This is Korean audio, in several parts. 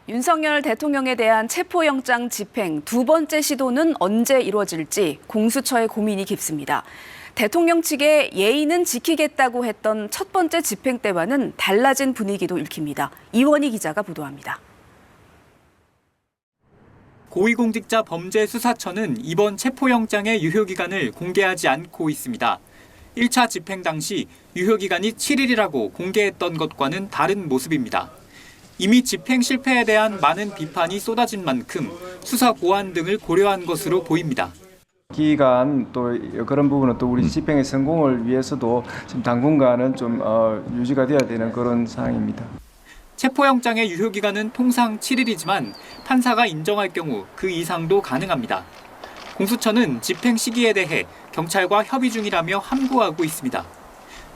윤석열 대통령에 대한 체포영장 집행 두 번째 시도는 언제 이루어질지 공수처의 고민이 깊습니다. 대통령 측의 예의는 지키겠다고 했던 첫 번째 집행 때와는 달라진 분위기도 읽힙니다. 이원희 기자가 보도합니다. 고위공직자 범죄수사처는 이번 체포영장의 유효기간을 공개하지 않고 있습니다. 1차 집행 당시 유효기간이 7일이라고 공개했던 것과는 다른 모습입니다. 이미 집행 실패에 대한 많은 비판이 쏟아진 만큼 수사 보완 등을 고려한 것으로 보입니다. 기간 또 그런 부분은 또 우리 집행의 성공을 위해서도 지금 당분간은 좀 유지가 돼야 되는 그런 상황입니다. 체포영장의 유효기간은 통상 7일이지만 판사가 인정할 경우 그 이상도 가능합니다. 공수처는 집행 시기에 대해 경찰과 협의 중이라며 함구하고 있습니다.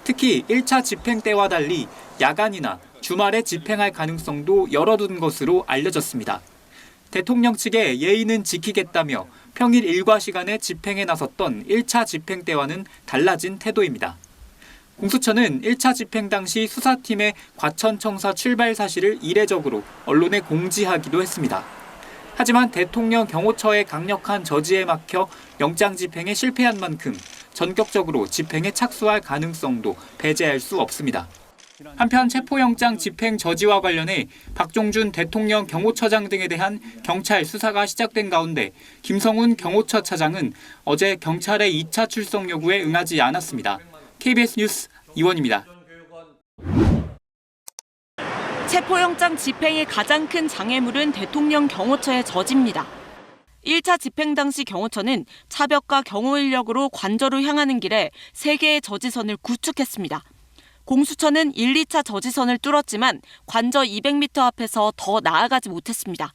특히 1차 집행 때와 달리 야간이나 주말에 집행할 가능성도 열어둔 것으로 알려졌습니다. 대통령 측의 예의는 지키겠다며 평일 일과 시간에 집행에 나섰던 1차 집행 때와는 달라진 태도입니다. 공수처는 1차 집행 당시 수사팀의 과천청사 출발 사실을 이례적으로 언론에 공지하기도 했습니다. 하지만 대통령 경호처의 강력한 저지에 막혀 영장 집행에 실패한 만큼 전격적으로 집행에 착수할 가능성도 배제할 수 없습니다. 한편 체포영장 집행 저지와 관련해 박종준 대통령 경호처장 등에 대한 경찰 수사가 시작된 가운데 김성훈 경호처 차장은 어제 경찰의 2차 출석 요구에 응하지 않았습니다. KBS 뉴스 이원입니다. 체포영장 집행의 가장 큰 장애물은 대통령 경호처의 저지입니다. 1차 집행 당시 경호처는 차벽과 경호 인력으로 관저로 향하는 길에 3개의 저지선을 구축했습니다. 공수처는 1, 2차 저지선을 뚫었지만 관저 200m 앞에서 더 나아가지 못했습니다.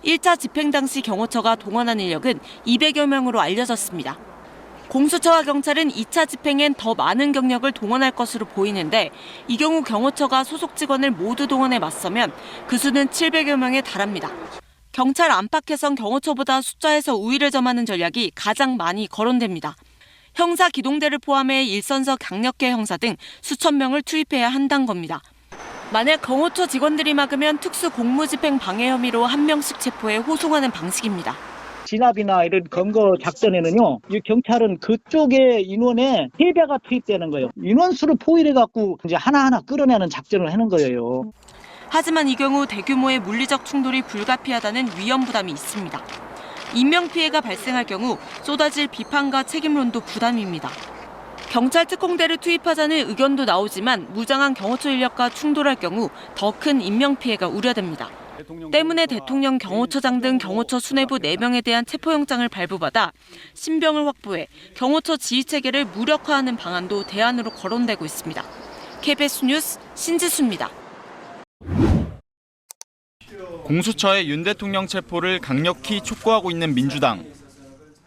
1차 집행 당시 경호처가 동원한 인력은 200여 명으로 알려졌습니다. 공수처와 경찰은 2차 집행엔 더 많은 경력을 동원할 것으로 보이는데 이 경우 경호처가 소속 직원을 모두 동원해 맞서면 그 수는 700여 명에 달합니다. 경찰 안팎에선 경호처보다 숫자에서 우위를 점하는 전략이 가장 많이 거론됩니다. 형사 기동대를 포함해 일선서 강력계 형사 등 수천 명을 투입해야 한다는 겁니다. 만약 경호처 직원들이 막으면 특수 공무집행 방해 혐의로 한 명씩 체포해 호송하는 방식입니다. 진압이나 이런 검거 작전에는요, 이 경찰은 그쪽의 인원에 3배가 투입되는 거예요. 인원수를 포획해갖고 이제 하나하나 끌어내는 작전을 하는 거예요. 하지만 이 경우 대규모의 물리적 충돌이 불가피하다는 위험 부담이 있습니다. 인명피해가 발생할 경우 쏟아질 비판과 책임론도 부담입니다. 경찰 특공대를 투입하자는 의견도 나오지만 무장한 경호처 인력과 충돌할 경우 더 큰 인명피해가 우려됩니다. 때문에 대통령 경호처장 등 경호처 수뇌부 4명에 대한 체포영장을 발부받아 신병을 확보해 경호처 지휘체계를 무력화하는 방안도 대안으로 거론되고 있습니다. KBS 뉴스 신지수입니다. 공수처의 윤 대통령 체포를 강력히 촉구하고 있는 민주당.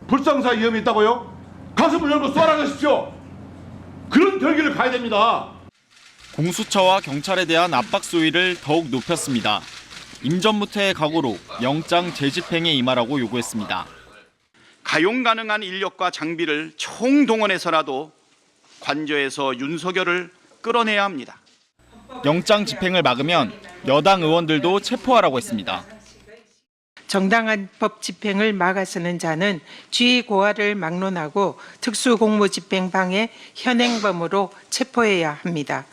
불상사 위험이 있다고요? 가슴을 열고 쏘아나가십시오. 그런 결기를 가야 됩니다. 공수처와 경찰에 대한 압박 수위를 더욱 높였습니다. 임전무태의 각오로 영장 재집행에 임하라고 요구했습니다. 가용 가능한 인력과 장비를 총동원해서라도 관저에서 윤석열을 끌어내야 합니다. 영장 집행을 막으면 여당 의원들도 체포하라고 했습니다. 정당한 법 집행을 막아서는 자는 쥐 고하를 막론하고 특수공무집행 방해 현행범으로 체포해야 합니다.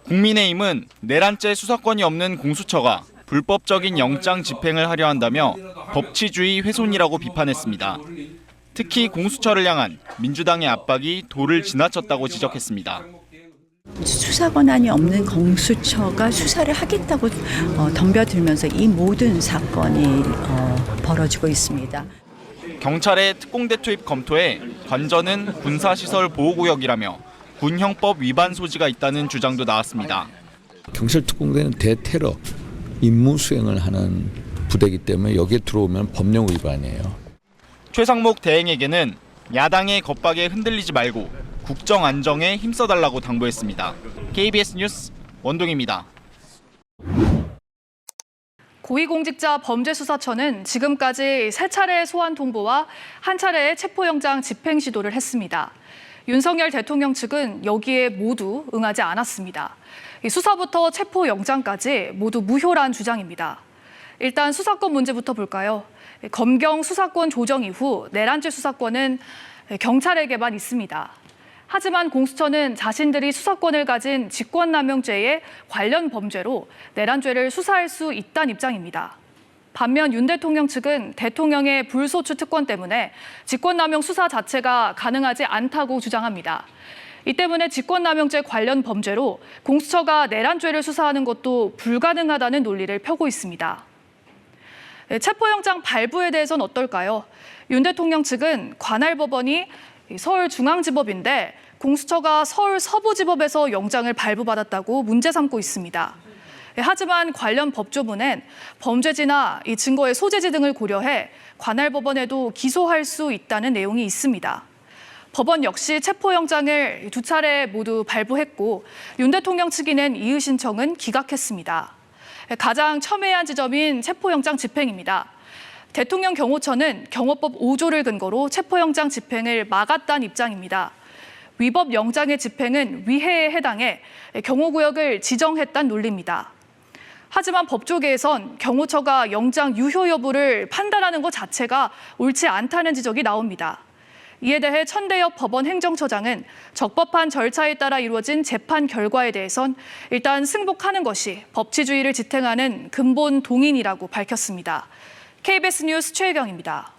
국민의힘은 내란죄 수사권이 없는 공수처가 불법적인 영장 집행을 하려 한다며 법치주의 훼손이라고 비판했습니다. 특히 공수처를 향한 민주당의 압박이 도를 지나쳤다고 지적했습니다. 수사 권한이 없는 공수처가 수사를 하겠다고 덤벼들면서 이 모든 사건이 벌어지고 있습니다. 경찰의 특공대 투입 검토에 관저는 군사시설 보호구역이라며 군형법 위반 소지가 있다는 주장도 나왔습니다. 경찰 특공대는 대테러 임무 수행을 하는 부대이기 때문에 여기에 들어오면 법령 위반이에요. 최상목 대행에게는 야당의 겁박에 흔들리지 말고 국정 안정에 힘써달라고 당부했습니다. KBS 뉴스 원동입니다. 고위공직자 범죄수사처는 지금까지 3차례 소환 통보와 1차례의 체포영장 집행 시도를 했습니다. 윤석열 대통령 측은 여기에 모두 응하지 않았습니다. 수사부터 체포영장까지 모두 무효란 주장입니다. 일단 수사권 문제부터 볼까요? 검경 수사권 조정 이후 내란죄 수사권은 경찰에게만 있습니다. 하지만 공수처는 자신들이 수사권을 가진 직권남용죄에 관련 범죄로 내란죄를 수사할 수 있다는 입장입니다. 반면 윤 대통령 측은 대통령의 불소추 특권 때문에 직권남용 수사 자체가 가능하지 않다고 주장합니다. 이 때문에 직권남용죄 관련 범죄로 공수처가 내란죄를 수사하는 것도 불가능하다는 논리를 펴고 있습니다. 체포영장 발부에 대해서는 어떨까요? 윤 대통령 측은 관할 법원이 서울중앙지법인데 공수처가 서울 서부지법에서 영장을 발부받았다고 문제 삼고 있습니다. 하지만 관련 법조문엔 범죄지나 이 증거의 소재지 등을 고려해 관할 법원에도 기소할 수 있다는 내용이 있습니다. 법원 역시 체포영장을 2차례 모두 발부했고 윤 대통령 측이 낸 이의 신청은 기각했습니다. 가장 첨예한 지점인 체포영장 집행입니다. 대통령 경호처는 경호법 5조를 근거로 체포영장 집행을 막았다는 입장입니다. 위법 영장의 집행은 위해에 해당해 경호구역을 지정했다는 논리입니다. 하지만 법조계에선 경호처가 영장 유효 여부를 판단하는 것 자체가 옳지 않다는 지적이 나옵니다. 이에 대해 천대엽 법원 행정처장은 적법한 절차에 따라 이루어진 재판 결과에 대해선 일단 승복하는 것이 법치주의를 지탱하는 근본 동인이라고 밝혔습니다. KBS 뉴스 최혜경입니다.